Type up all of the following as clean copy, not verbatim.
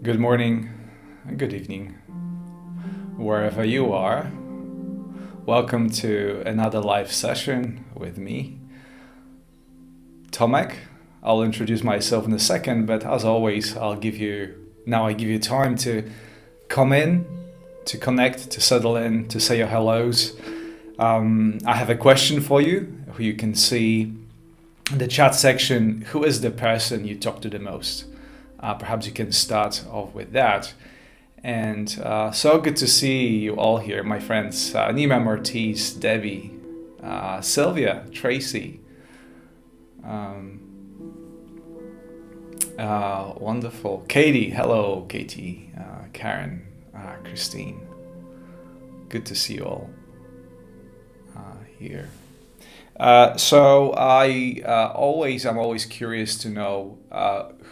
Good morning, good evening, wherever you are. Welcome to another live session with me, Tomek. I'll introduce myself in a second, but as always, I give you time to come in, to connect, to settle in, to say your hellos. I have a question for you, who you can see in the chat section. Who is the person you talk to the most? Perhaps you can start off with that. And so good to see you all here, my friends. Nima, Ortiz, Debbie, Sylvia, Tracy. Wonderful. Katie, hello, Katie. Karen, Christine. Good to see you all here. So I'm always curious to know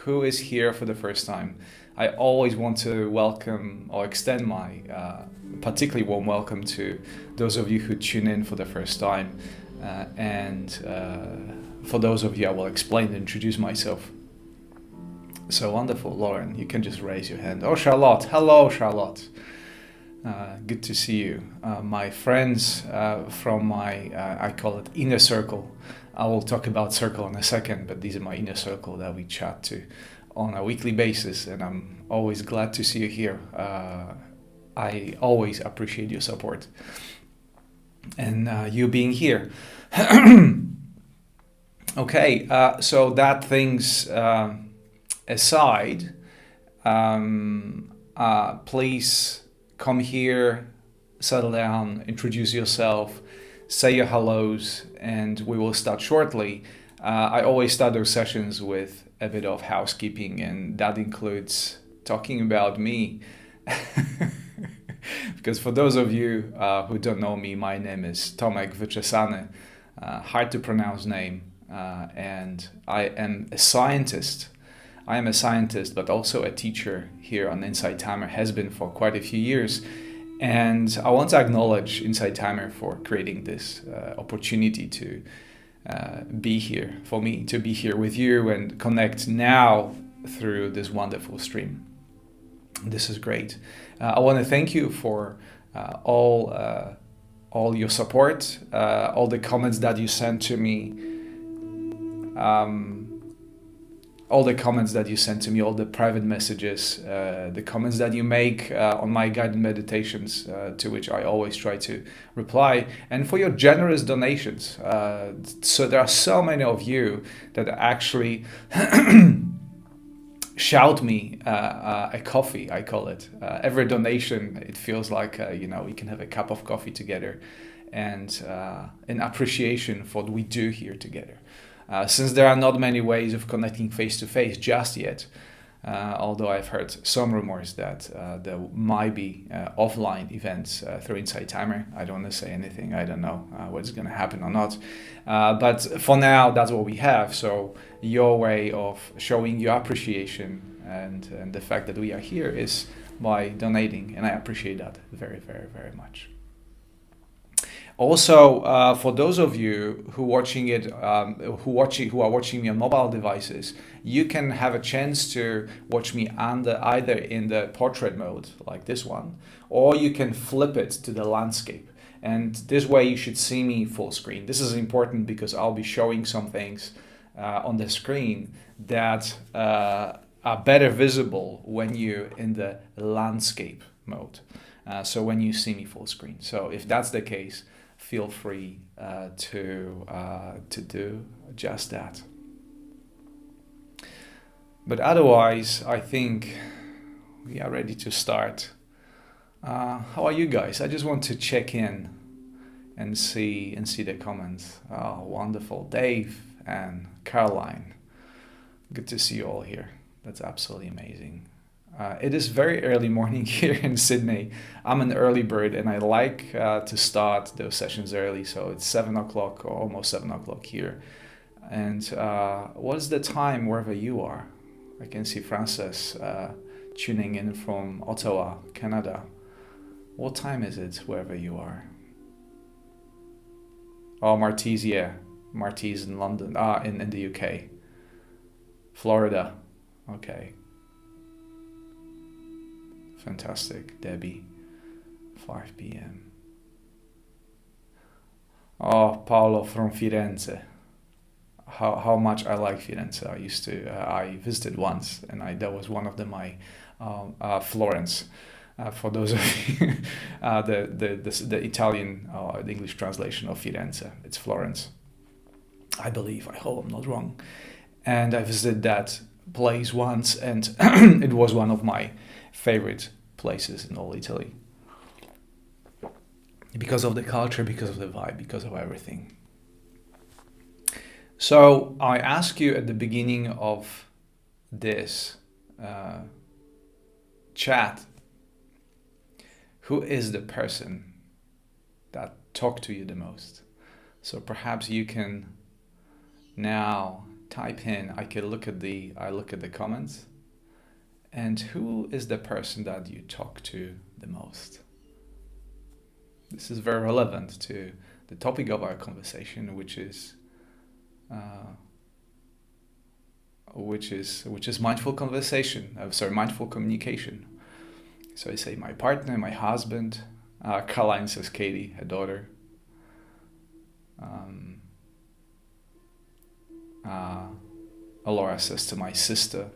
who is here for the first time. I always want to welcome or extend my particularly warm welcome to those of you who tune in for the first time. And for those of you, I will explain and introduce myself. So wonderful, Lauren, you can just raise your hand. Oh, Charlotte, hello, Charlotte. Good to see you. My friends from my, I call it inner circle. I will talk about circle in a second, but these are my inner circle that we chat to on a weekly basis, and I'm always glad to see you here. I always appreciate your support and you being here. Okay, so that things aside, please come here, settle down, introduce yourself, say your hellos, and we will start shortly. I always start those sessions with a bit of housekeeping, and that includes talking about me. Because for those of you who don't know me, my name is Tomek Vychesany, hard to pronounce name, and I am a scientist. I am a scientist, but also a teacher here on Insight Timer, has been for quite a few years. And I want to acknowledge Insight Timer for creating this opportunity to be here, for me to be here with you and connect now through this wonderful stream. This is great. I want to thank you for all your support, all the comments that you sent to me. All the comments that you send to me, all the private messages, the comments that you make on my guided meditations, to which I always try to reply, and for your generous donations. So there are so many of you that actually shout me a coffee, I call it. Every donation, it feels like, we can have a cup of coffee together, and an appreciation for what we do here together. Since there are not many ways of connecting face-to-face just yet, although I've heard some rumors that there might be offline events through Insight Timer. I don't want to say anything. I don't know what's going to happen or not. But for now, that's what we have. So your way of showing your appreciation and the fact that we are here is by donating. And I appreciate that very, very, very much. Also, for those of you who are watching me on mobile devices, you can have a chance to watch me either in the portrait mode, like this one, or you can flip it to the landscape. And this way you should see me full screen. This is important because I'll be showing some things on the screen that are better visible when you're in the landscape mode. So when you see me full screen. So if that's the case, feel free to do just that. But otherwise, I think we are ready to start. How are you guys? I just want to check in and see the comments. Oh, wonderful. Dave and Caroline. Good to see you all here. That's absolutely amazing. It is very early morning here in Sydney. I'm an early bird and I like to start those sessions early. So it's 7 o'clock or almost 7 o'clock here. And what is the time wherever you are? I can see Frances tuning in from Ottawa, Canada. What time is it wherever you are? Oh, Martiz, yeah. Martiz in London, in the UK. Florida, okay. Fantastic, Debbie. 5 p.m. Oh, Paolo from Firenze. How much I like Firenze. I visited once, and that was one of my Florence. For those of you, the Italian, the English translation of Firenze, it's Florence. I believe. I hope I'm not wrong. And I visited that place once, and it was one of my favorite places in all Italy. Because of the culture, because of the vibe, because of everything. So I ask you at the beginning of this chat, who is the person that talked to you the most? So perhaps you can now type in. I look at the comments, and who is the person that you talk to the most? This is very relevant to the topic of our conversation, which is mindful conversation. Mindful communication. So I say my partner, my husband. Caroline says Katie, her daughter. Alora says to my sister,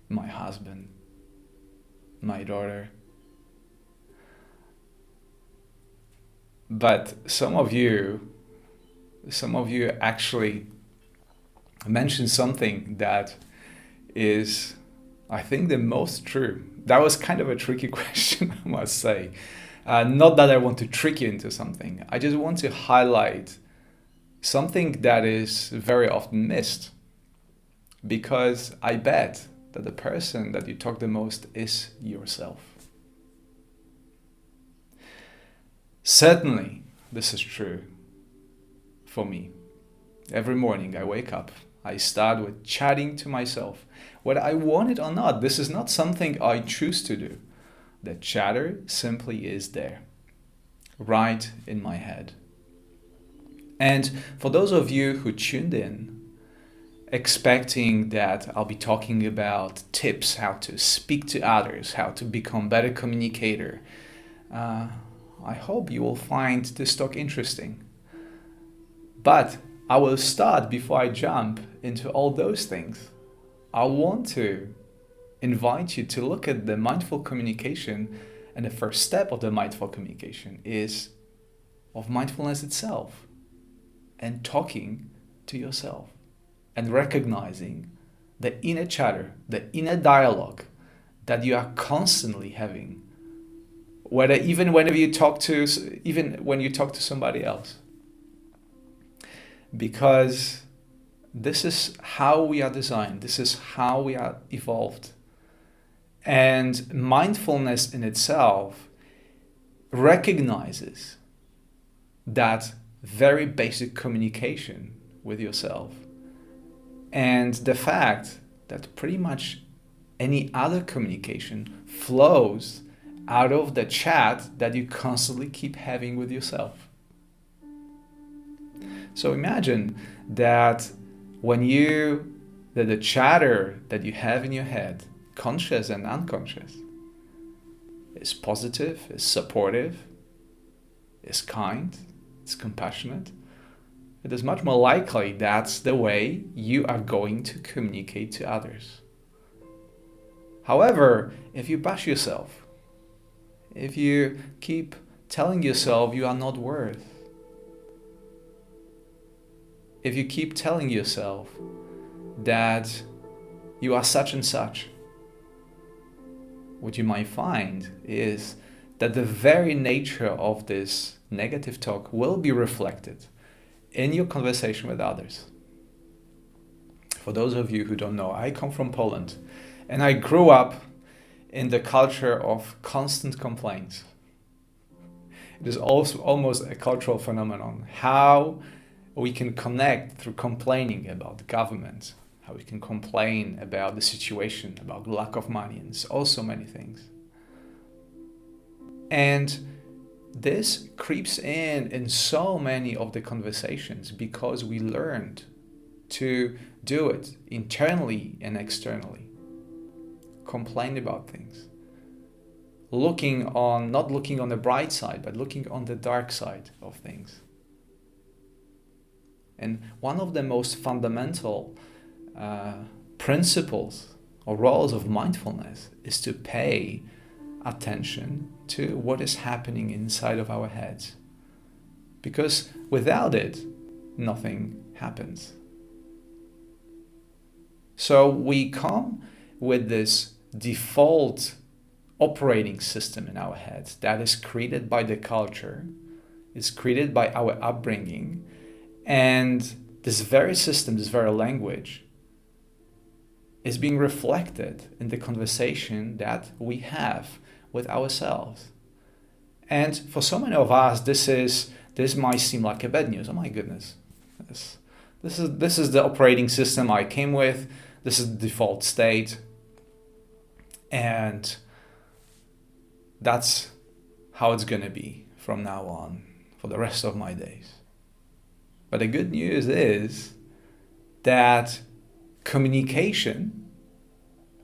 my husband, my daughter. But some of you actually mentioned something that is, I think, the most true. That was kind of a tricky question, I must say. Not that I want to trick you into something. I just want to highlight something that is very often missed. Because I bet that the person that you talk the most is yourself. Certainly, this is true for me. Every morning I wake up, I start with chatting to myself. Whether I want it or not, this is not something I choose to do. The chatter simply is there, right in my head. And for those of you who tuned in, expecting that I'll be talking about tips, how to speak to others, how to become a better communicator, I hope you will find this talk interesting. But I will start before I jump into all those things. I want to invite you to look at the mindful communication, and the first step of the mindful communication is of mindfulness itself, and talking to yourself and recognizing the inner chatter, the inner dialogue that you are constantly having, even when you talk to somebody else. Because this is how we are designed, this is how we are evolved. And mindfulness in itself recognizes that very basic communication with yourself, and the fact that pretty much any other communication flows out of the chat that you constantly keep having with yourself. So imagine that the chatter that you have in your head, conscious and unconscious, is positive, is supportive, is kind, is compassionate. It is much more likely that's the way you are going to communicate to others. However, if you bash yourself, if you keep telling yourself you are not worth, if you keep telling yourself that you are such and such, what you might find is that the very nature of this negative talk will be reflected in your conversation with others. For those of you who don't know, I come from Poland, and I grew up in the culture of constant complaints. It is also almost a cultural phenomenon, how we can connect through complaining about the government, how we can complain about the situation, about the lack of money, and also many things. And this creeps in so many of the conversations because we learned to do it internally and externally. complain about things. Not looking on the bright side, but looking on the dark side of things. And one of the most fundamental principles or roles of mindfulness is to pay attention to what is happening inside of our heads. Because without it, nothing happens. So we come with this default operating system in our heads that is created by the culture, is created by our upbringing, and this very system, this very language, is being reflected in the conversation that we have with ourselves. And for so many of us, this might seem like a bad news. Oh my goodness, this is the operating system I came with. This is the default state, and that's how it's going to be from now on for the rest of my days. But the good news is that communication,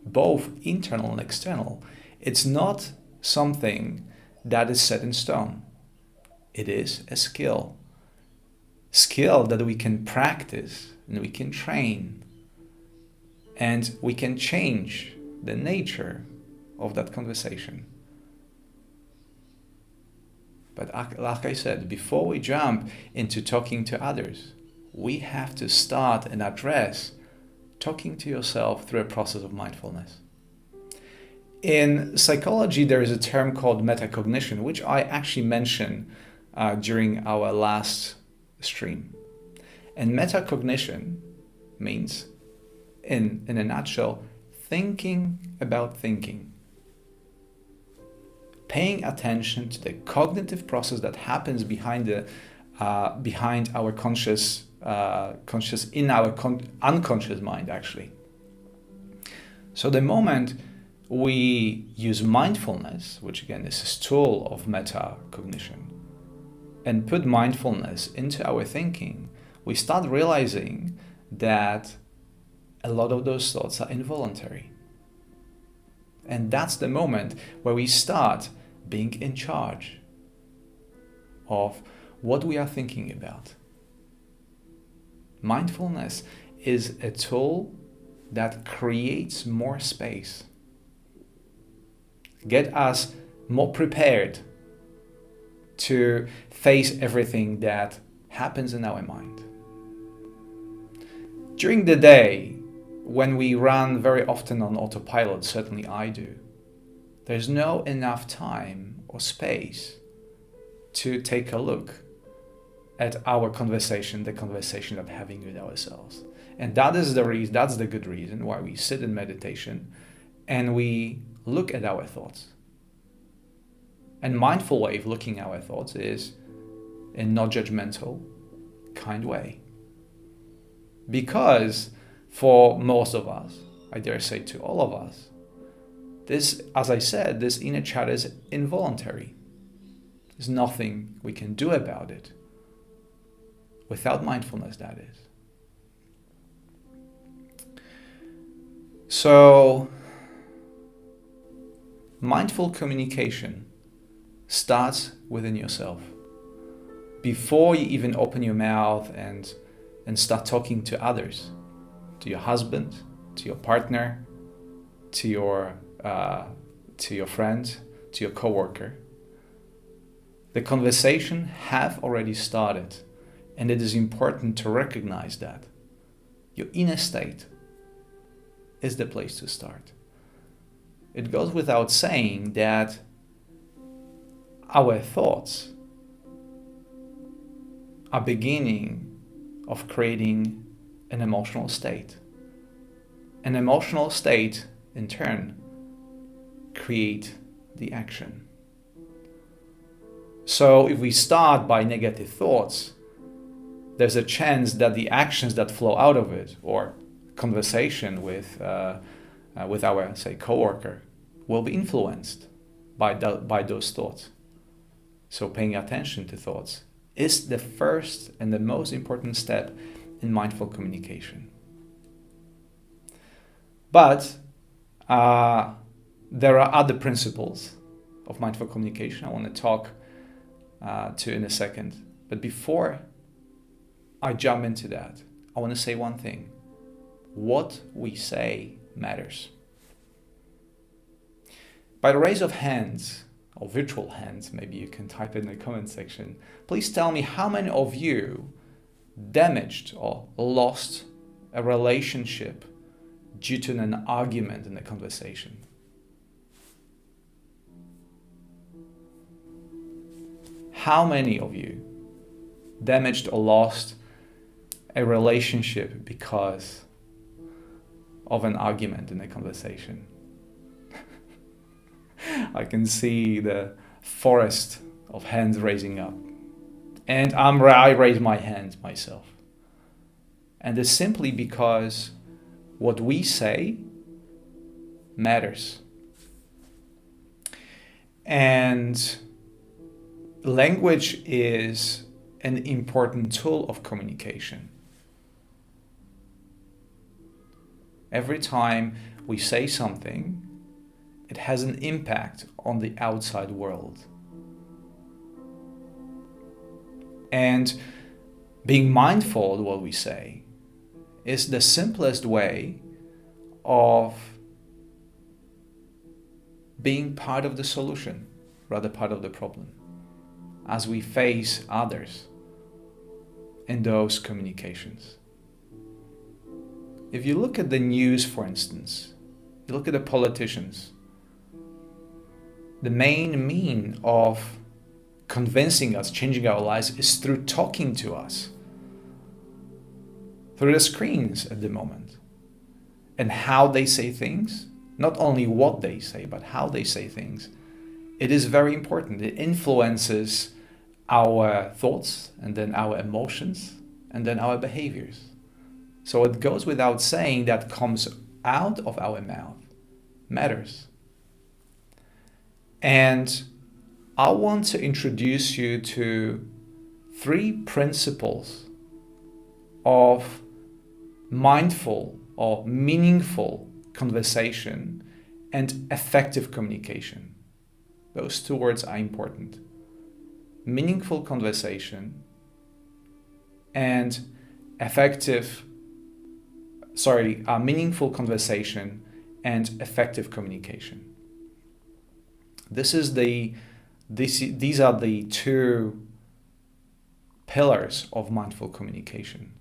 both internal and external, it's not something that is set in stone. It is a skill that we can practice and we can train, and we can change the nature of that conversation. But like I said, before we jump into talking to others, we have to start and address talking to yourself through a process of mindfulness. In psychology, there is a term called metacognition, which I actually mentioned during our last stream. And metacognition means, in a nutshell, thinking about thinking. Paying attention to the cognitive process that happens behind our conscious in our unconscious mind, actually. So the moment we use mindfulness, which again is this tool of metacognition, and put mindfulness into our thinking, we start realizing that a lot of those thoughts are involuntary. And that's the moment where we start being in charge of what we are thinking about. Mindfulness is a tool that creates more space, get us more prepared to face everything that happens in our mind. During the day, when we run very often on autopilot, certainly I do, there's no enough time or space to take a look at our conversation, the conversation that we're having with ourselves. And that's the good reason why we sit in meditation and we look at our thoughts. And mindful way of looking at our thoughts is in not judgmental, kind way. Because for most of us, I dare say to all of us, this, as I said, this inner chatter is involuntary. There's nothing we can do about it. Without mindfulness, that is. So, mindful communication starts within yourself. Before you even open your mouth and start talking to others, to your husband, to your partner, to your friend, to your coworker, the conversation have already started, and it is important to recognize that your inner state is the place to start. It goes without saying that our thoughts are beginning of creating an emotional state. An emotional state, in turn, create the action. So if we start by negative thoughts, there's a chance that the actions that flow out of it, or conversation with our, say, coworker, will be influenced by those thoughts. So paying attention to thoughts is the first and the most important step in mindful communication. But There are other principles of mindful communication I want to talk to in a second. But before I jump into that, I want to say one thing. What we say matters. By the raise of hands, or virtual hands, maybe you can type it in the comment section, please tell me how many of you damaged or lost a relationship due to an argument in a conversation. How many of you damaged or lost a relationship because of an argument in a conversation? I can see the forest of hands raising up. And I raise my hand myself. And it's simply because what we say matters. And language is an important tool of communication. Every time we say something, it has an impact on the outside world. And being mindful of what we say is the simplest way of being part of the solution, rather part of the problem, as we face others in those communications. If you look at the news, for instance, you look at the politicians, the main mean of convincing us, changing our lives, is through talking to us, through the screens at the moment. And how they say things, not only what they say, but how they say things, it is very important. It influences our thoughts, and then our emotions, and then our behaviors. So it goes without saying that comes out of our mouth matters. And I want to introduce you to 3 principles of mindful or meaningful conversation and effective communication. Those 2 words are important. Meaningful conversation and meaningful conversation and effective communication. These are the 2 pillars of mindful communication.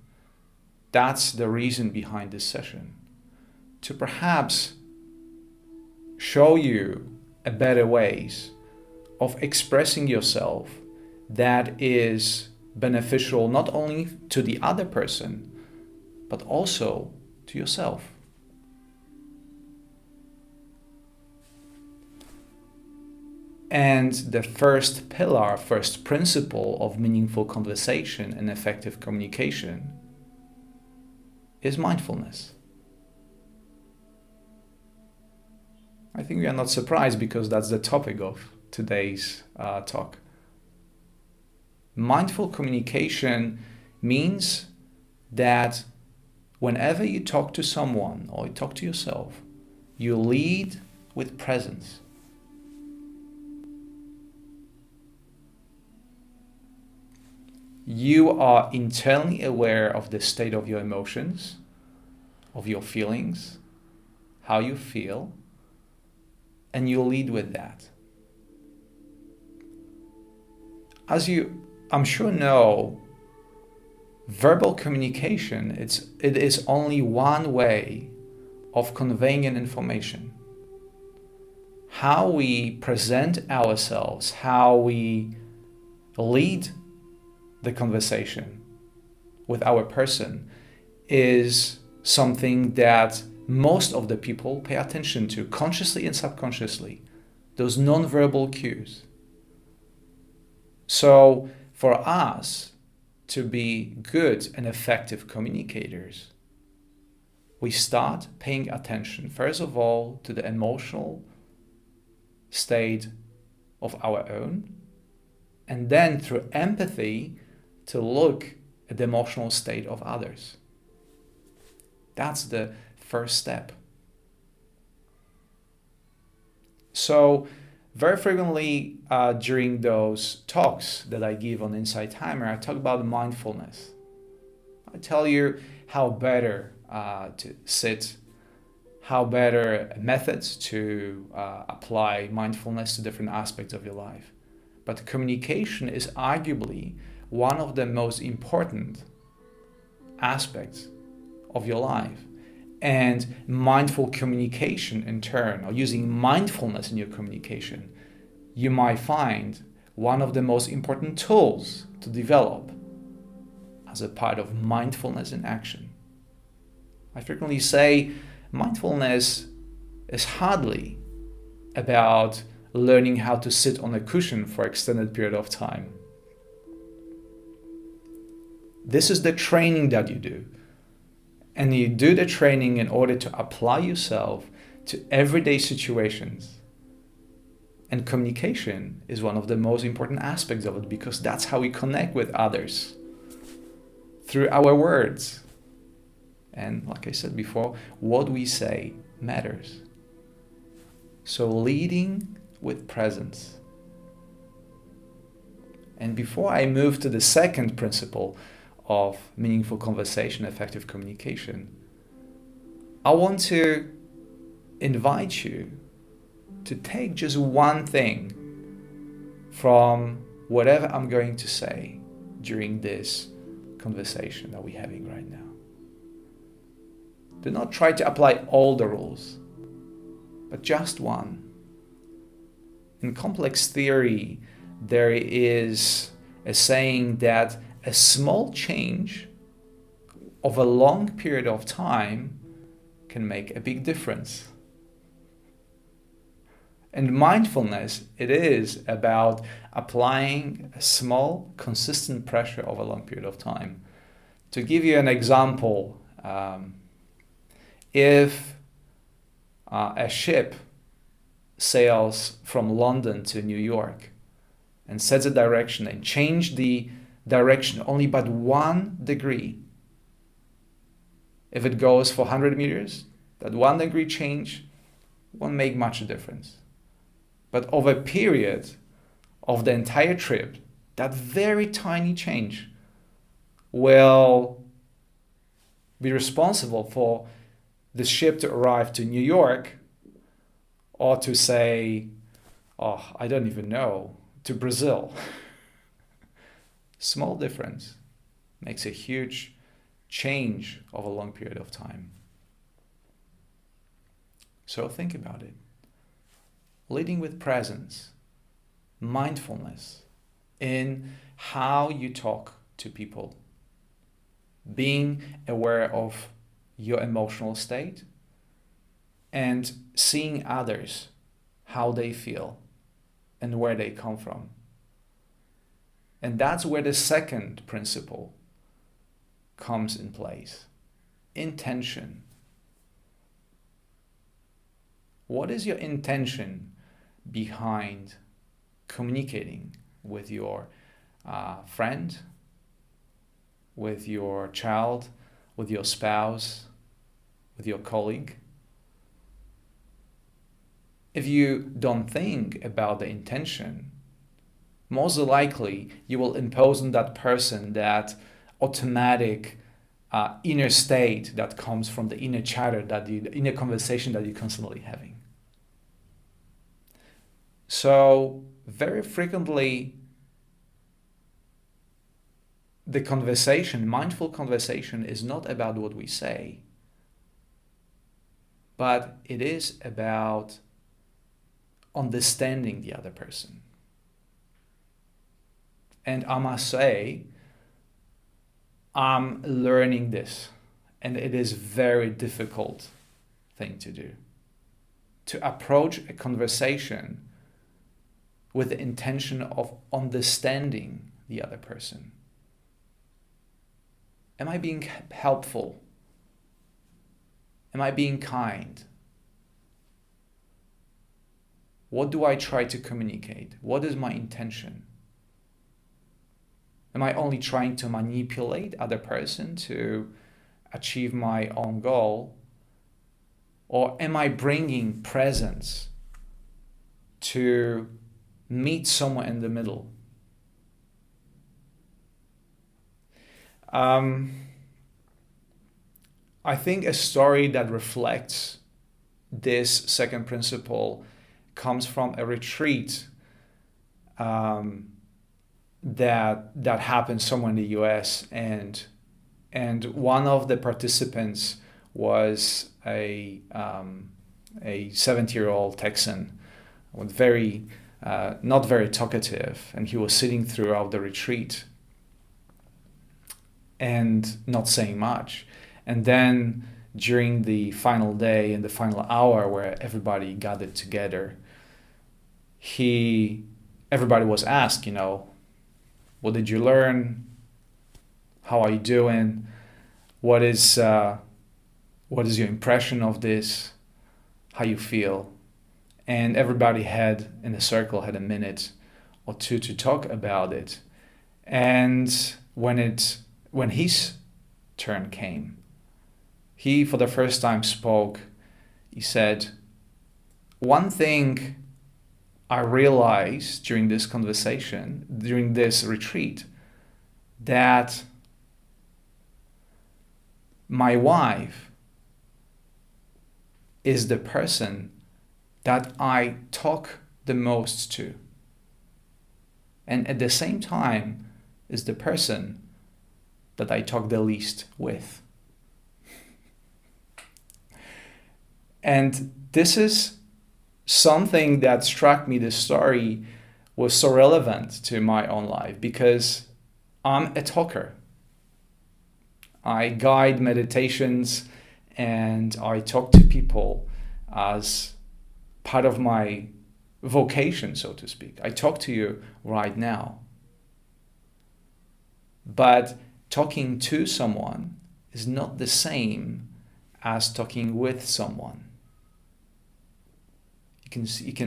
That's the reason behind this session, to perhaps show you a better ways of expressing yourself that is beneficial not only to the other person, but also to yourself. And the first pillar, first principle of meaningful conversation and effective communication is mindfulness. I think we are not surprised because that's the topic of today's talk. Mindful communication means that whenever you talk to someone or you talk to yourself, you lead with presence. You are internally aware of the state of your emotions, of your feelings, how you feel, and you lead with that. As you, I'm sure, know, verbal communication, it is only one way of conveying an information. How we present ourselves, how we lead the conversation with our person is something that most of the people pay attention to, consciously and subconsciously, those non-verbal cues. So for us to be good and effective communicators, we start paying attention, first of all, to the emotional state of our own, and then through empathy to look at the emotional state of others. That's the first step. So very frequently during those talks that I give on Insight Timer, I talk about mindfulness. I tell you how better to sit, how better methods to apply mindfulness to different aspects of your life. But communication is arguably one of the most important aspects of your life. And mindful communication in turn, or using mindfulness in your communication, you might find one of the most important tools to develop as a part of mindfulness in action. I frequently say mindfulness is hardly about learning how to sit on a cushion for an extended period of time. This is the training that you do. And you do the training in order to apply yourself to everyday situations. And communication is one of the most important aspects of it, because that's how we connect with others, through our words. And like I said before, what we say matters. So leading with presence. And before I move to the second principle of meaningful conversation, effective communication, I want to invite you to take just one thing from whatever I'm going to say during this conversation that we're having right now. Do not try to apply all the rules, but just one. In complex theory, there is a saying that a small change of a long period of time can make a big difference. And mindfulness, it is about applying a small, consistent pressure over a long period of time. To give you an example, if a ship sails from London to New York and sets a direction and change the direction only by 1 degree, if it goes for 100 meters, that 1 degree change won't make much difference. But over a period of the entire trip, that very tiny change will be responsible for the ship to arrive to New York, or to say, I don't even know, to Brazil. Small difference makes a huge change over a long period of time. So think about it. Leading with presence, mindfulness in how you talk to people, being aware of your emotional state, and seeing others, how they feel and where they come from. And that's where the second principle comes in place. Intention. What is your intention behind communicating with your friend, with your child, with your spouse, with your colleague? If you don't think about the intention, most likely you will impose on that person that automatic inner state that comes from the inner chatter, the inner conversation that you're constantly having. So very frequently, the conversation, mindful conversation, is not about what we say, but it is about understanding the other person. And I must say, I'm learning this, and it is a very difficult thing to do. To approach a conversation with the intention of understanding the other person. Am I being helpful? Am I being kind? What do I try to communicate? What is my intention? Am I only trying to manipulate other person to achieve my own goal? Or am I bringing presence to meet somewhere in the middle. I think a story that reflects this second principle comes from a retreat that happened somewhere in the U.S. and one of the participants was a 70-year-old Texan, with very not very talkative, and he was sitting throughout the retreat and not saying much. And then during the final day and the final hour where everybody gathered together, everybody was asked, what did you learn? How are you doing? What is your impression of this? How you feel? And everybody in a circle had a minute or two to talk about it. And when his turn came, he for the first time spoke. He said, "One thing I realized during this conversation, during this retreat, that my wife is the person that I talk the most to, and at the same time is the person that I talk the least with." And this is something that struck me. This story was so relevant to my own life because I'm a talker. I guide meditations and I talk to people as part of my vocation, so to speak. I talk to you right now. But talking to someone is not the same as talking with someone.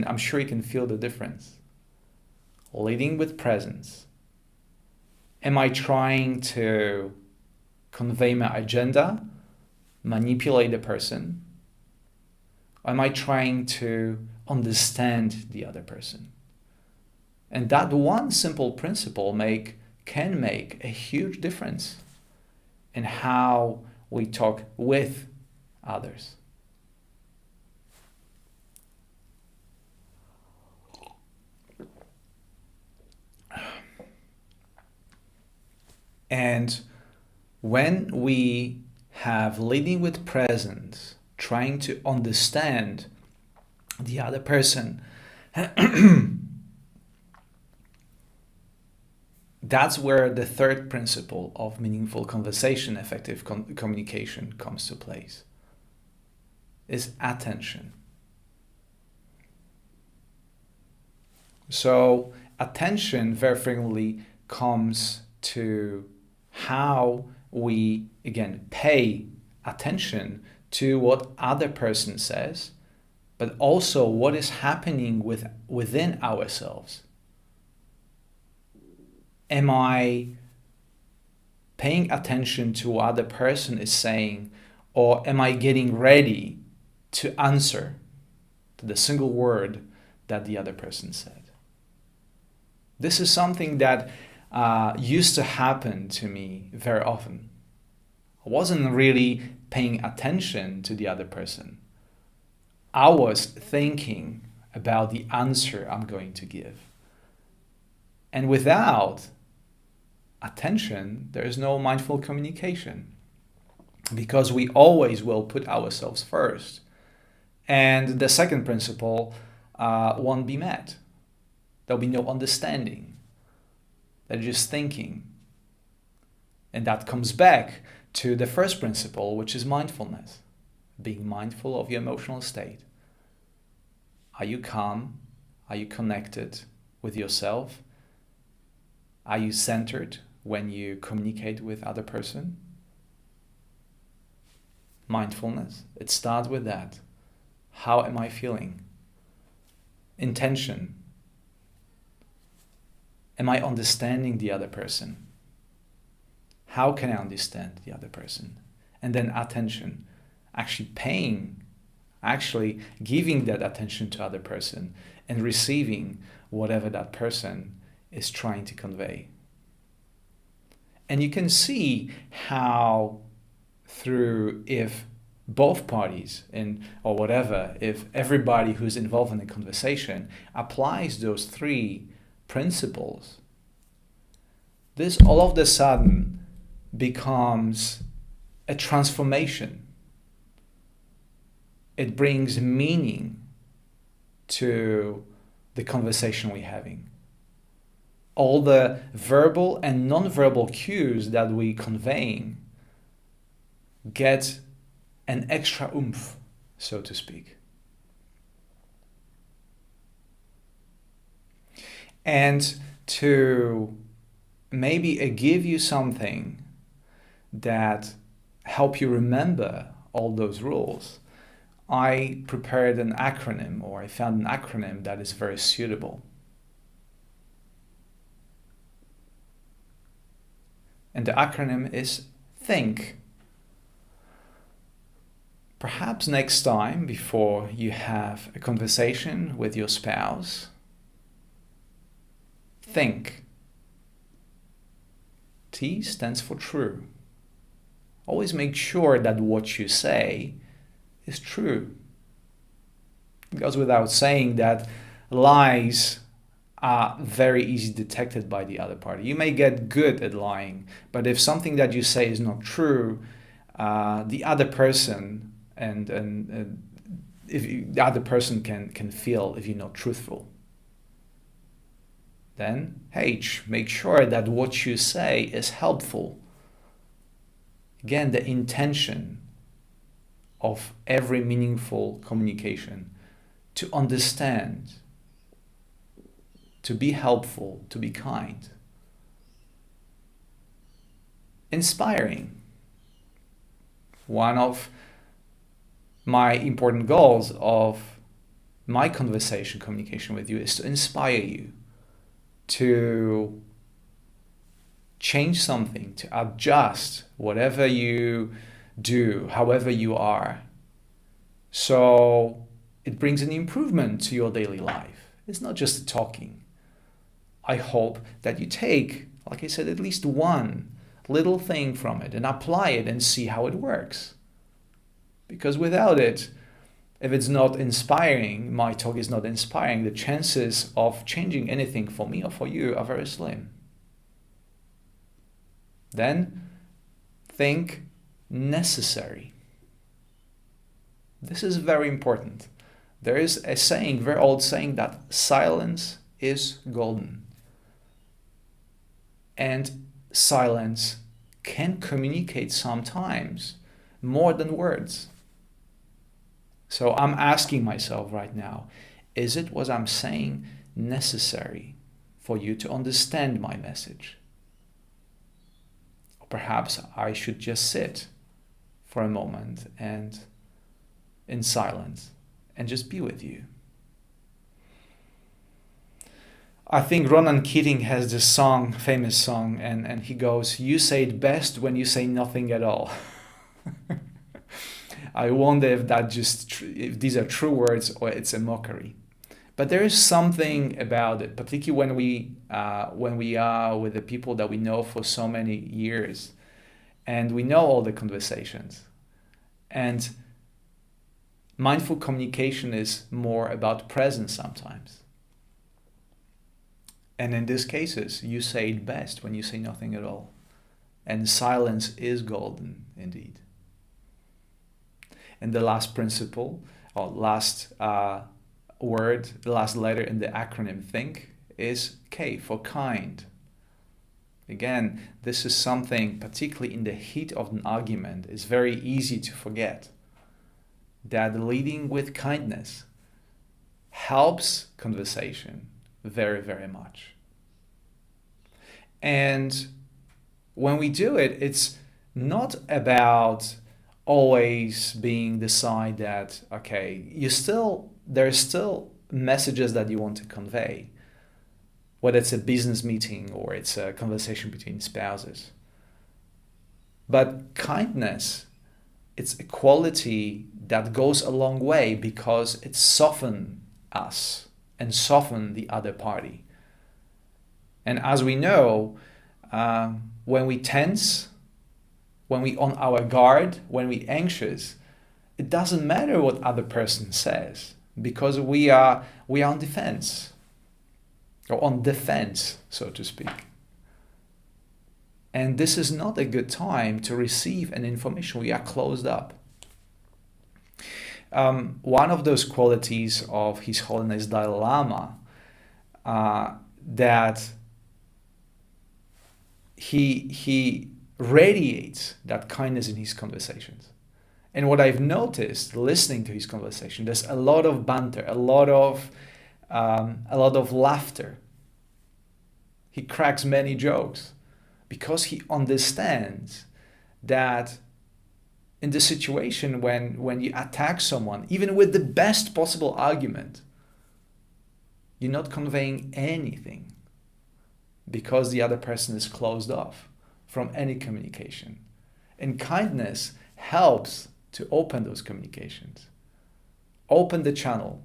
I'm sure you can feel the difference. Leading with presence. Am I trying to convey my agenda, manipulate the person? Or am I trying to understand the other person? And that one simple principle can make a huge difference in how we talk with others. And when we have leading with presence, trying to understand the other person, that's where the third principle of meaningful conversation, effective communication comes to place, is attention. So attention very frequently comes to how we, again, pay attention to what other person says, but also what is happening within ourselves. Am I paying attention to what the person is saying, or am I getting ready to answer to the single word that the other person said? This is something that used to happen to me very often. I wasn't really paying attention to the other person. I was thinking about the answer I'm going to give. And without attention, there is no mindful communication, because we always will put ourselves first. And the second principle won't be met. There'll be no understanding. They're just thinking. And that comes back to the first principle, which is mindfulness. Being mindful of your emotional state. Are you calm? Are you connected with yourself? Are you centered when you communicate with other person? Mindfulness, it starts with that. How am I feeling? Intention. Am I understanding the other person? How can I understand the other person? And then attention, actually paying actually giving that attention to other person and receiving whatever that person is trying to convey. And you can see how through, if both parties or whatever, if everybody who's involved in the conversation applies those three principles, this all of a sudden becomes a transformation. It brings meaning to the conversation we're having. All the verbal and non-verbal cues that we're conveying get an extra oomph, so to speak. And to maybe give you something that help you remember all those rules, I prepared an acronym, or I found an acronym that is very suitable. And the acronym is THINK. Perhaps next time, before you have a conversation with your spouse, think. T stands for true. Always make sure that what you say is true. It goes without saying that lies are very easily detected by the other party. You may get good at lying, but if something that you say is not true, the other person the other person can feel if you're not truthful. Then H, make sure that what you say is helpful. Again, the intention of every meaningful communication, to understand, to be helpful, to be kind. Inspiring. One of my important goals of my conversation communication with you is to inspire you to change something, to adjust whatever you do, however you are. So it brings an improvement to your daily life. It's not just talking. I hope that you take, like I said, at least one little thing from it and apply it and see how it works. Because without it, if it's not inspiring, my talk is not inspiring, the chances of changing anything for me or for you are very slim. Then think necessary. This is very important. There is a saying, very old saying, that silence is golden. And silence can communicate sometimes more than words. So I'm asking myself right now, is it what I'm saying necessary for you to understand my message? Or perhaps I should just sit for a moment and in silence and just be with you. I think Ronan Keating has this song, famous song, and he goes, "You say it best when you say nothing at all." I wonder if these are true words or it's a mockery. But there is something about it, particularly when we are with the people that we know for so many years, and we know all the conversations. And mindful communication is more about presence sometimes. And in these cases, you say it best when you say nothing at all. And silence is golden indeed. And the last principle, or last word, the last letter in the acronym THINK is K for kind. Again, this is something, particularly in the heat of an argument, is very easy to forget. That leading with kindness helps conversation very, very much. And when we do it, it's not about always being the side that, okay, there's still messages that you want to convey, whether it's a business meeting or it's a conversation between spouses. But kindness it's a quality that goes a long way because it softens us and softens the other party. And as we know, when we tense, when we on our guard, when we anxious, it doesn't matter what other person says because we are on defense, or on defense, so to speak. And this is not a good time to receive an information. We are closed up. One of those qualities of His Holiness Dalai Lama that he radiates that kindness in his conversations. And what I've noticed listening to his conversation, there's a lot of banter, a lot of laughter. He cracks many jokes because he understands that in the situation when you attack someone, even with the best possible argument, you're not conveying anything because the other person is closed off from any communication. And kindness helps to open those communications, open the channel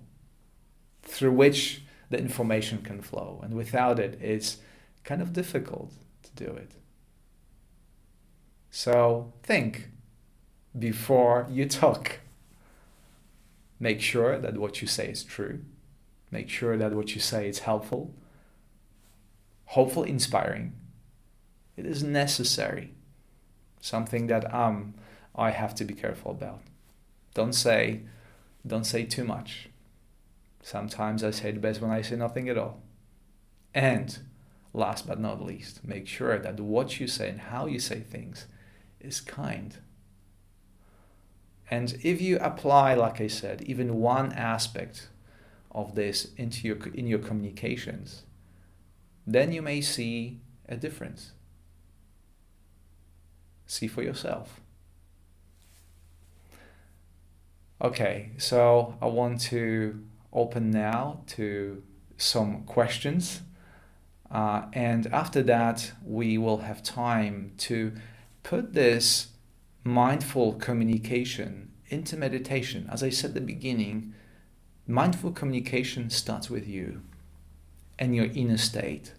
through which the information can flow. And without it, it's kind of difficult to do it. So think before you talk. Make sure that what you say is true. Make sure that what you say is helpful, hopefully inspiring. It is necessary. Something that I have to be careful about. Don't say too much. Sometimes I say the best when I say nothing at all. And last but not least, make sure that what you say and how you say things is kind. And if you apply, like I said, even one aspect of this in your communications, then you may see a difference. See for yourself. Okay, so I want to open now to some questions. And after that, we will have time to put this mindful communication into meditation. As I said at the beginning, mindful communication starts with you and your inner state.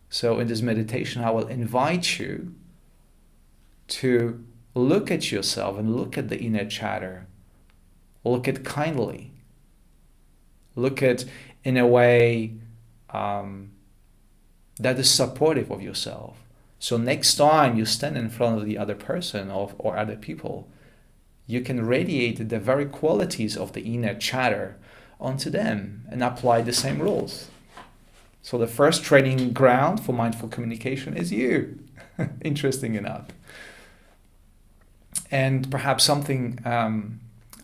So in this meditation, I will invite you to look at yourself and look at the inner chatter. Look at kindly. Look at in a way that is supportive of yourself. So next time you stand in front of the other person or other people, you can radiate the very qualities of the inner chatter onto them and apply the same rules. So the first training ground for mindful communication is you. Interesting enough. And perhaps something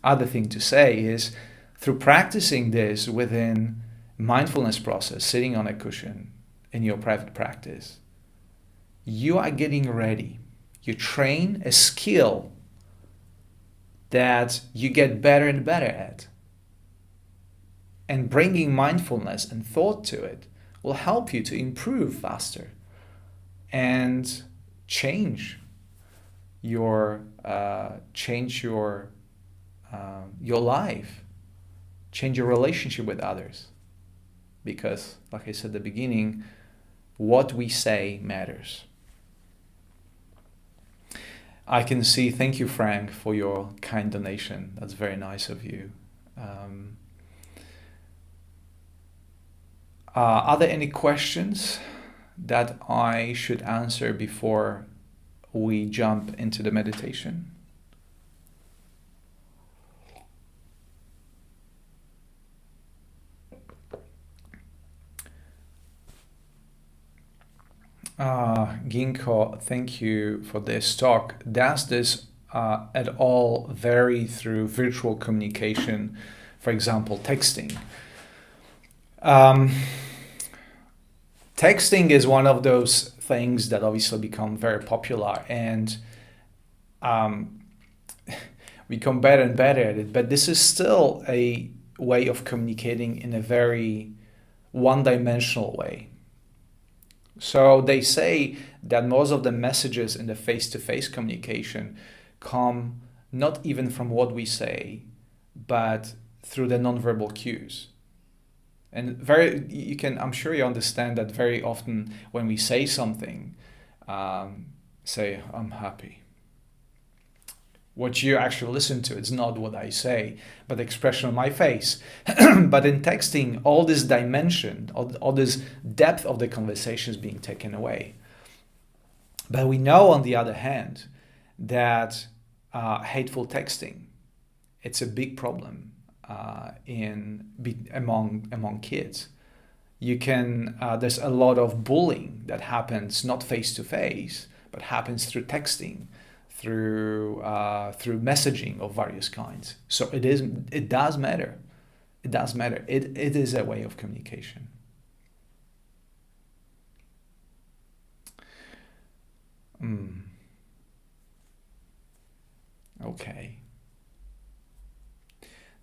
other thing to say is through practicing this within mindfulness process, sitting on a cushion in your private practice, you are getting ready. You train a skill that you get better and better at. And bringing mindfulness and thought to it will help you to improve faster and change your life, change your relationship with others. Because, like I said at the beginning, what we say matters. I can see, thank you, Frank, for your kind donation. That's very nice of you. Are there any questions that I should answer before we jump into the meditation? Ginkgo, thank you for this talk. Does this at all vary through virtual communication, for example, texting? Texting is one of those things that obviously become very popular and become better and better at it, but this is still a way of communicating in a very one-dimensional way. So they say that most of the messages in the face-to-face communication come not even from what we say, but through the nonverbal cues. And I'm sure you understand that very often when we say something, say, I'm happy. What you actually listen to, it's not what I say, but the expression on my face. But in texting, all this dimension, all this depth of the conversation is being taken away. But we know, on the other hand, that hateful texting, it's a big problem among kids. There's a lot of bullying that happens not face to face, but happens through texting, through messaging of various kinds. So it does matter. It does matter. It is a way of communication. Okay.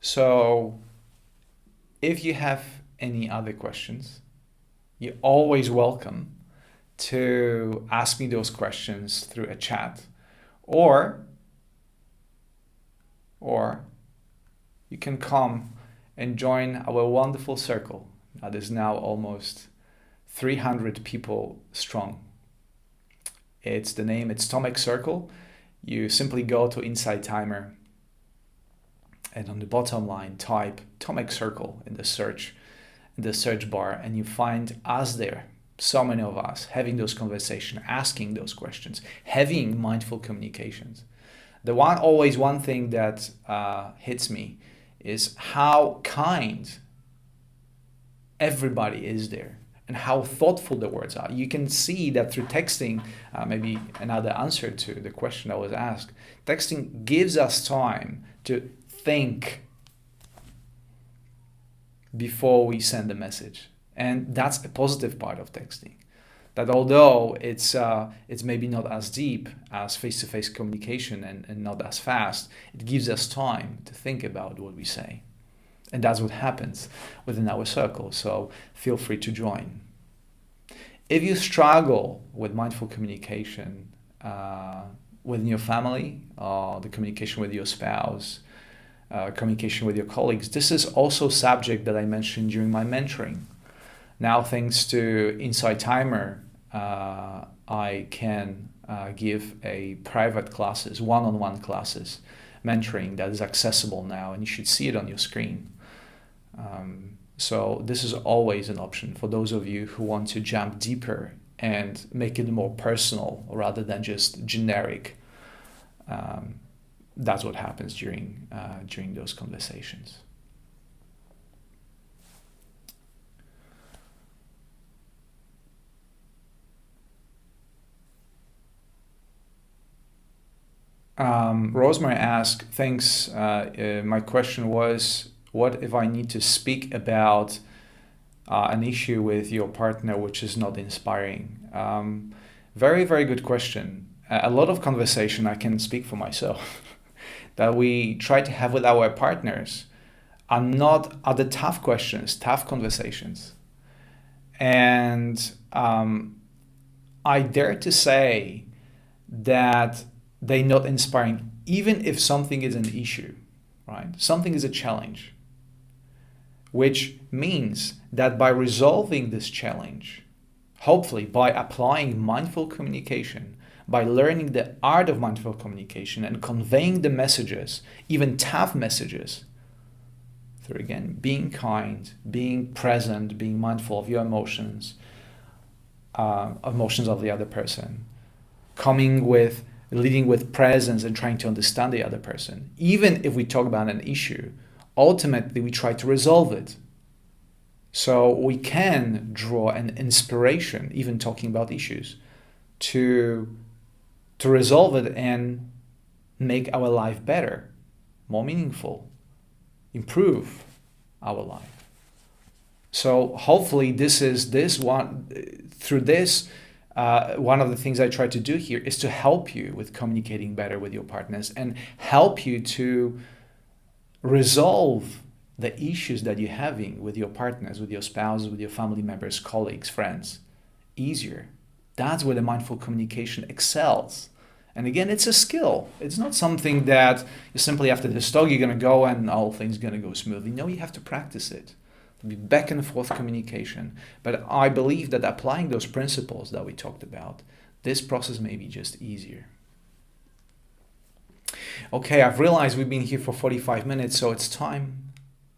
So if you have any other questions, you're always welcome to ask me those questions through a chat, or you can come and join our wonderful circle that is now almost 300 people strong. It's Tomek Circle. You simply go to Inside Timer, and on the bottom line type Tomek Circle in the search bar, and you find us there. So many of us having those conversations, asking those questions, having mindful communications. One thing that hits me is how kind everybody is there and how thoughtful the words are. You can see that through texting, maybe another answer to the question I was asked, texting gives us time to think before we send a message. And that's a positive part of texting. That although it's maybe not as deep as face-to-face communication and not as fast, it gives us time to think about what we say. And that's what happens within our circle. So feel free to join. If you struggle with mindful communication within your family, the communication with your spouse, communication with your colleagues, this is also a subject that I mentioned during my mentoring. Now, thanks to Inside Timer, I can give a private classes, one-on-one classes, mentoring that is accessible now, and you should see it on your screen. So this is always an option for those of you who want to jump deeper and make it more personal rather than just generic. That's what happens during those conversations. Rosemary asked, thanks, my question was, what if I need to speak about an issue with your partner which is not inspiring? Very, very good question. A lot of conversation, I can speak for myself, that we try to have with our partners are the tough questions, tough conversations. And I dare to say that they're not inspiring, even if something is an issue, right? Something is a challenge, which means that by resolving this challenge, hopefully by applying mindful communication, by learning the art of mindful communication and conveying the messages, even tough messages, through again, being kind, being present, being mindful of your emotions of the other person, leading with presence and trying to understand the other person. Even if we talk about an issue, ultimately we try to resolve it. So we can draw an inspiration, even talking about issues, to resolve it and make our life better, more meaningful, improve our life. So hopefully one of the things I try to do here is to help you with communicating better with your partners and help you to resolve the issues that you're having with your partners, with your spouses, with your family members, colleagues, friends, easier. That's where the mindful communication excels. And again, it's a skill. It's not something that you simply after this talk you're going to go and all things going to go smoothly. No, you have to practice it. It'll be back and forth communication. But I believe that applying those principles that we talked about, this process may be just easier. Okay, I've realized we've been here for 45 minutes, so it's time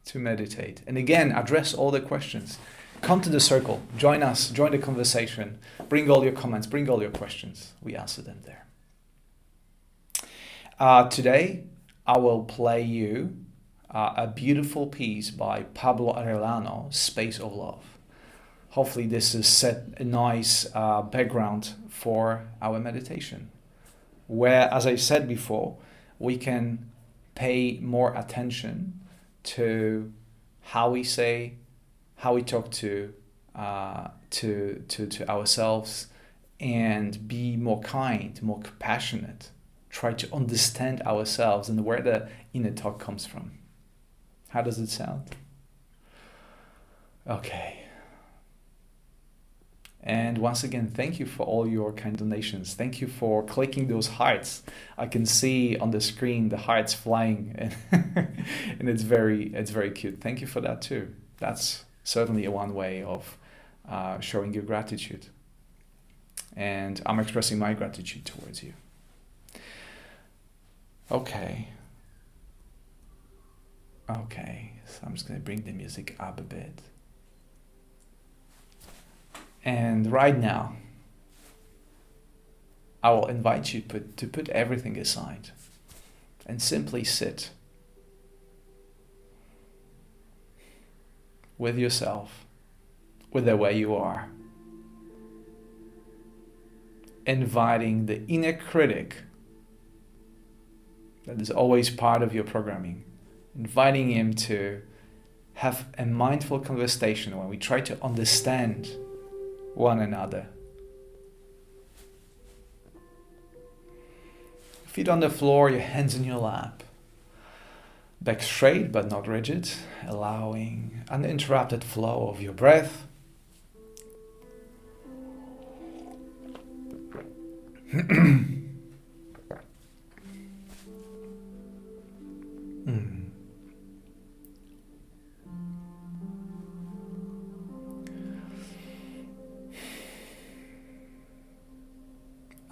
to meditate. And again, address all the questions. Come to the circle, join us, join the conversation, bring all your comments, bring all your questions. We answer them there. Today, I will play you a beautiful piece by Pablo Arellano, Space of Love. Hopefully this has set a nice background for our meditation, where, as I said before, we can pay more attention to how we say, how we talk to ourselves, and be more kind, more compassionate. Try to understand ourselves and where the inner talk comes from. How does it sound? Okay. And once again, thank you for all your kind donations. Thank you for clicking those hearts. I can see on the screen the hearts flying, and it's very cute. Thank you for that too. That's certainly one way of showing your gratitude. And I'm expressing my gratitude towards you. Okay, so I'm just going to bring the music up a bit. And right now, I will invite you to put everything aside and simply sit with yourself, with the way you are, inviting the inner critic that is always part of your programming, inviting him to have a mindful conversation where we try to understand one another. Feet on the floor, your hands in your lap. Back straight but not rigid, allowing uninterrupted flow of your breath.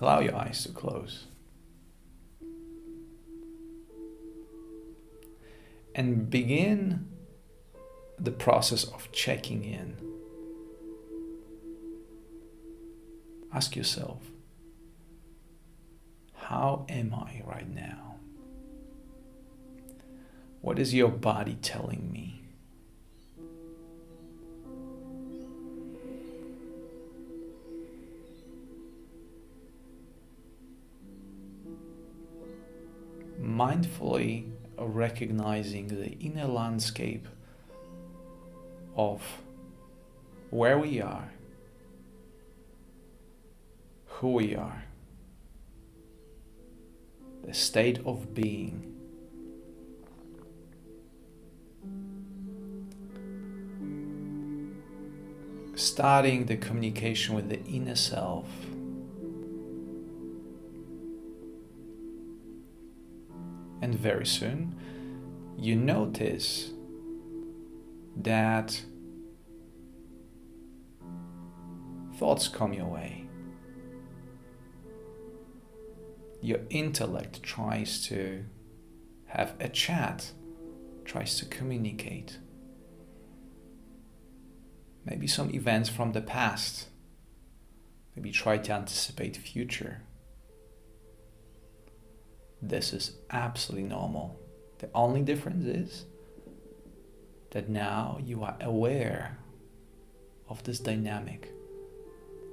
Allow your eyes to close. And begin the process of checking in. Ask yourself, how am I right now? What is your body telling me? Mindfully recognizing the inner landscape of where we are, who we are, the state of being. Starting the communication with the inner self. And very soon, you notice that thoughts come your way. Your intellect tries to have a chat, tries to communicate. Maybe some events from the past. Maybe try to anticipate future. This is absolutely normal. The only difference is that now you are aware of this dynamic.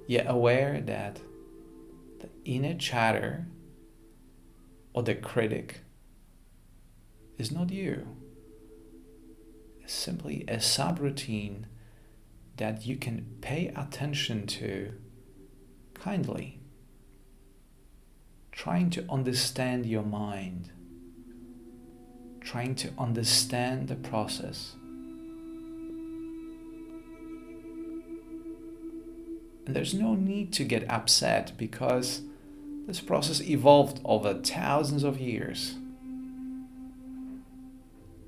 You're aware that the inner chatter or the critic is not you. It's simply a subroutine that you can pay attention to kindly. Trying to understand your mind, trying to understand the process. And there's no need to get upset because This process evolved over thousands of years.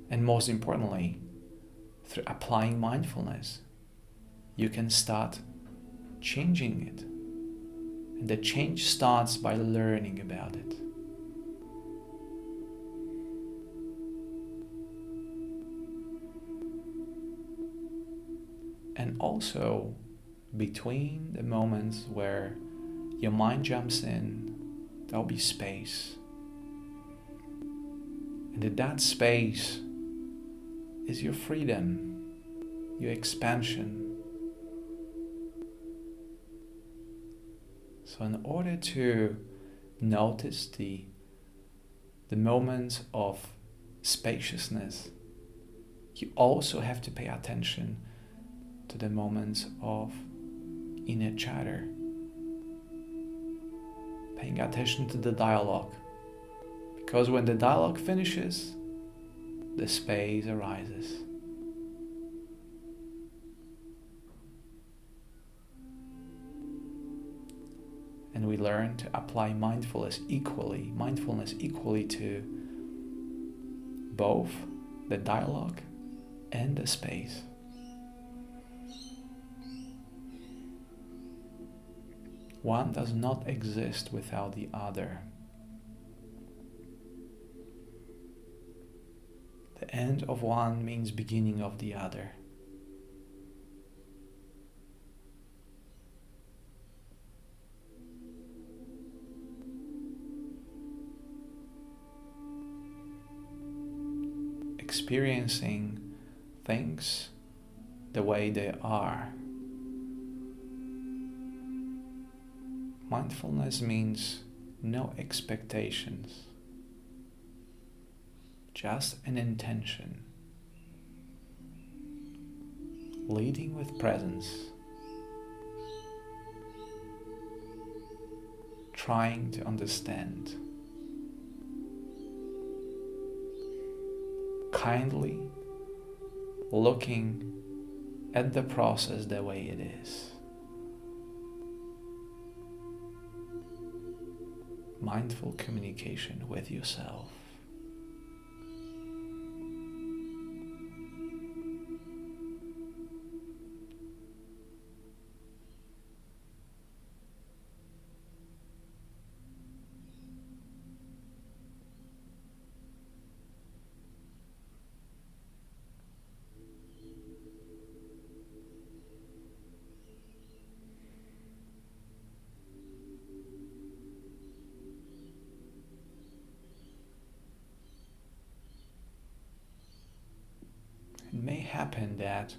And most importantly, through applying mindfulness, you can start changing it. And the change starts by learning about it. And also, between the moments where your mind jumps in, there'll be space. And in that space is your freedom, your expansion. So in order to notice the moments of spaciousness, you also have to pay attention to the moments of inner chatter. Paying attention to the dialogue. Because when the dialogue finishes, the space arises. And we learn to apply mindfulness equally to both the dialogue and the space. One does not exist without the other. The end of one means beginning of the other. Experiencing things the way they are. Mindfulness means no expectations, just an intention, leading with presence, trying to understand, kindly looking at the process the way it is. Mindful communication with yourself. It may happen that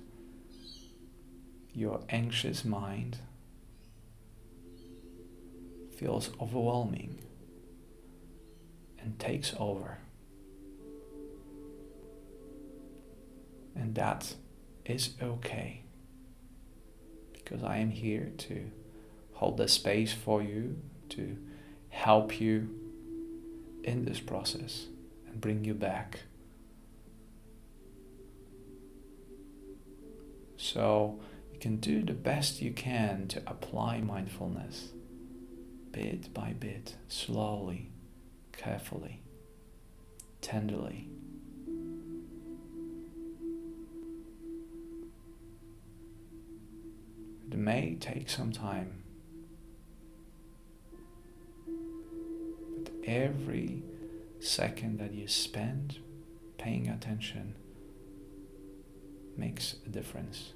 your anxious mind feels overwhelming and takes over. And that is okay, because I am here to hold the space for you, to help you in this process and bring you back. So you can do the best you can to apply mindfulness, bit by bit, slowly, carefully, tenderly. It may take some time, but every second that you spend paying attention makes a difference.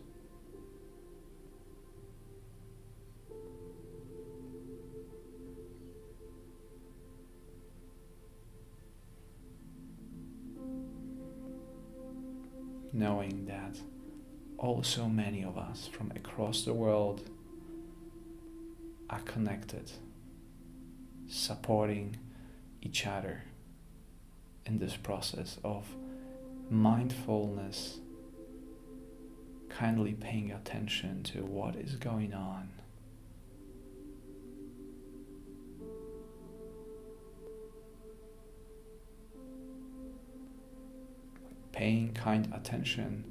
Knowing that also many of us from across the world are connected, supporting each other in this process of mindfulness, kindly paying attention to what is going on. Paying kind attention,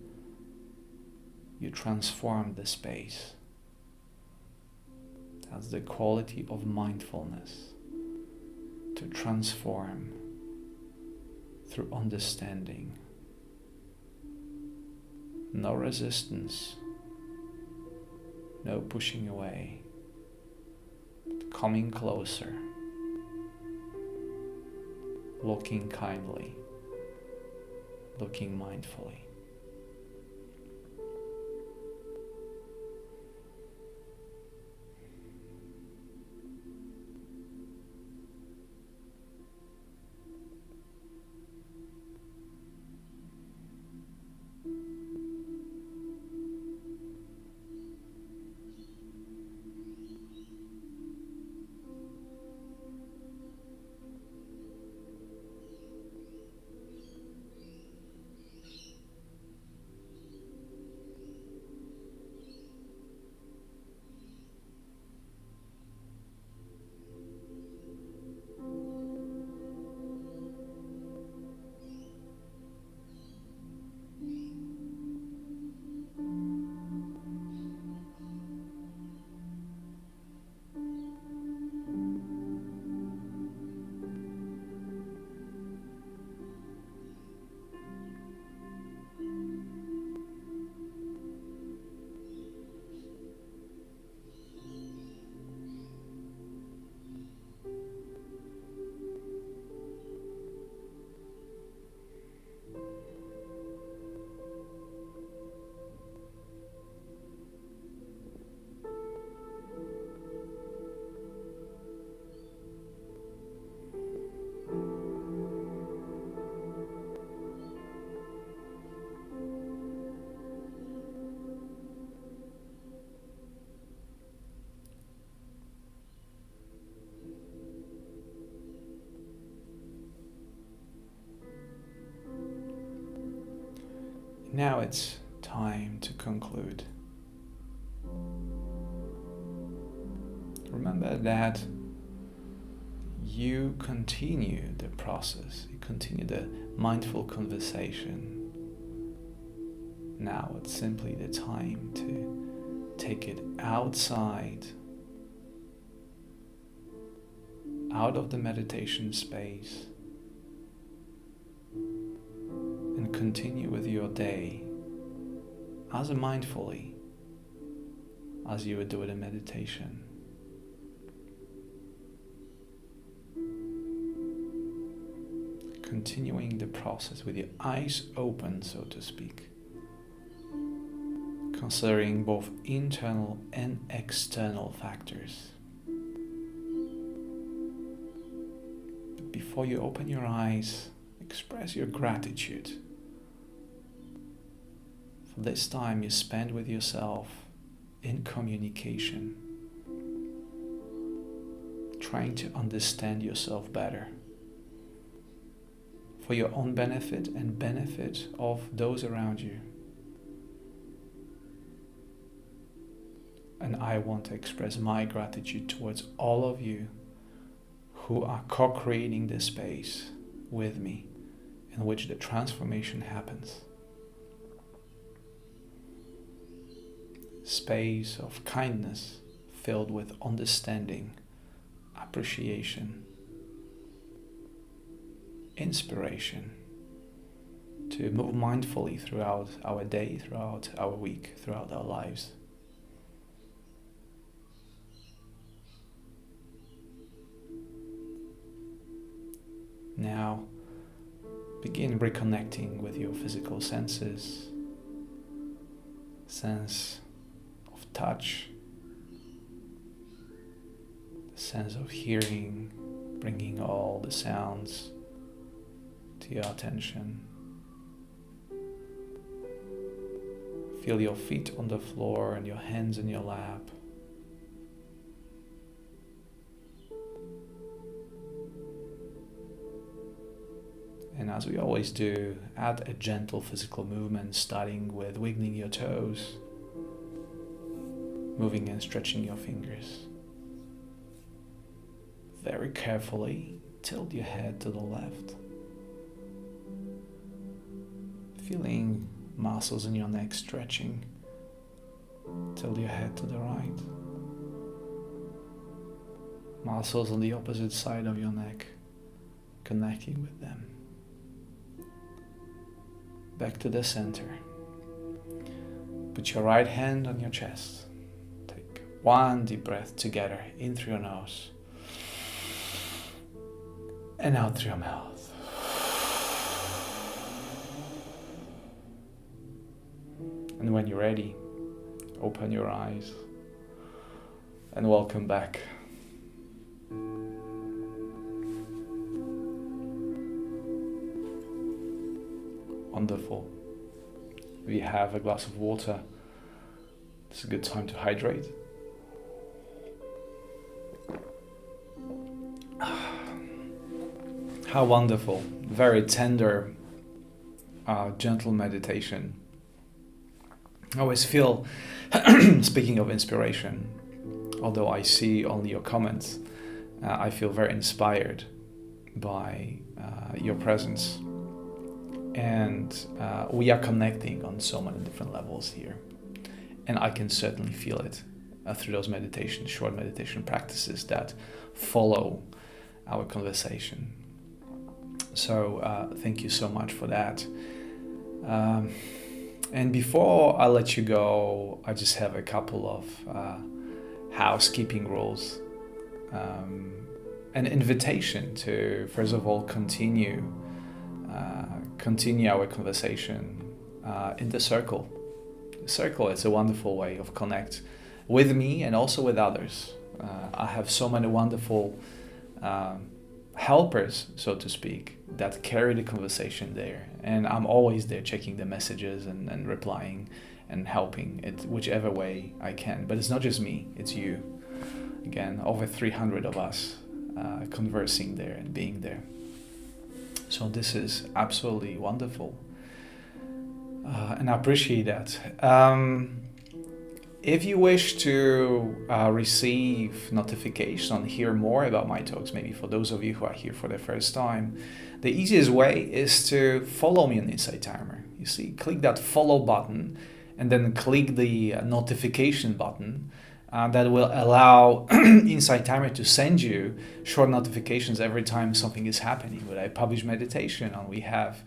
you transform the space. That's the quality of mindfulness. to transform through understanding. No resistance, no pushing away, but coming closer, looking kindly, looking mindfully. Now it's time to conclude. Remember that you continue the process, you continue the mindful conversation. Now it's simply the time to take it outside, out of the meditation space, and continue with your day as mindfully as you would do it in meditation. Continuing the process with your eyes open, so to speak, considering both internal and external factors. But before you open your eyes, express your gratitude for this time you spend with yourself in communication, trying to understand yourself better, for your own benefit and benefit of those around you. And I want to express my gratitude towards all of you who are co-creating this space with me, in which the transformation happens. Space of kindness filled with understanding, appreciation, inspiration to move mindfully throughout our day, throughout our week, throughout our lives. Now, begin reconnecting with your physical senses, sense of touch, the sense of hearing, bringing all the sounds to your attention. Feel your feet on the floor and your hands in your lap. And as we always do, add a gentle physical movement, starting with wiggling your toes, moving and stretching your fingers. Very carefully, tilt your head to the left, feeling muscles in your neck stretching. Tilt your head to the right. Muscles on the opposite side of your neck connecting with them. Back to the center. Put your right hand on your chest. Take one deep breath together in through your nose and out through your mouth. And when you're ready, open your eyes and welcome back. Wonderful. We have a glass of water. It's a good time to hydrate. How wonderful. Very tender, gentle meditation. I always feel, speaking of inspiration, although I see only your comments, I feel very inspired by your presence. And we are connecting on so many different levels here. And I can certainly feel it through those short meditation practices that follow our conversation. So thank you so much for that. And before I let you go, I just have a couple of housekeeping rules. An invitation to, first of all, continue our conversation in the circle. The circle is a wonderful way of connect with me and also with others. I have so many wonderful helpers, so to speak, that carry the conversation there. And I'm always there checking the messages and replying and helping it whichever way I can. But it's not just me, it's you. Again, over 300 of us conversing there and being there. So this is absolutely wonderful. And I appreciate that. If you wish to receive notifications and hear more about my talks, maybe for those of you who are here for the first time, the easiest way is to follow me on Insight Timer. You see, click that follow button and then click the notification button. That will allow Insight Timer to send you short notifications every time something is happening. When I publish meditation or we have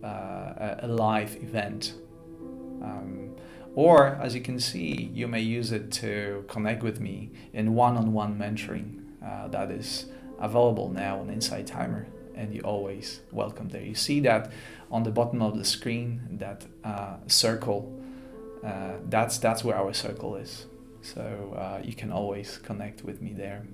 a live event. Or, as you can see, you may use it to connect with me in one-on-one mentoring that is available now on Insight Timer, and you're always welcome there. You see that on the bottom of the screen, that circle. That's where our circle is. So you can always connect with me there.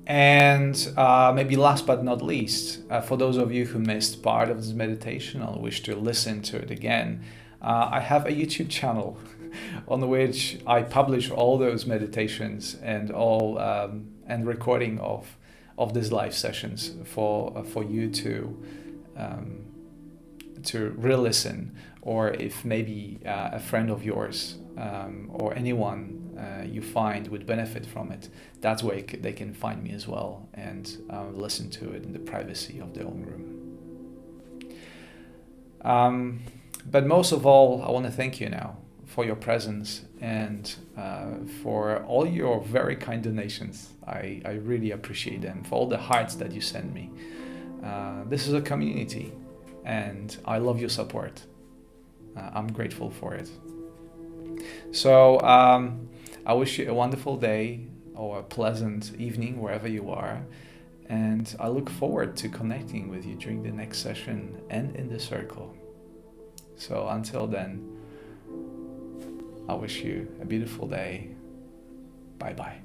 And maybe last but not least, for those of you who missed part of this meditation or wish to listen to it again, I have a YouTube channel on which I publish all those meditations and and recording of these live sessions for you to re-listen, or if maybe a friend of yours or anyone you find would benefit from it, that's where they can find me as well and listen to it in the privacy of their own room. But most of all, I want to thank you now for your presence and for all your very kind donations. I really appreciate them, for all the hearts that you send me. This is a community and I love your support. I'm grateful for it. So I wish you a wonderful day or a pleasant evening wherever you are, and I look forward to connecting with you during the next session and in the circle. So until then, I wish you a beautiful day. Bye-bye.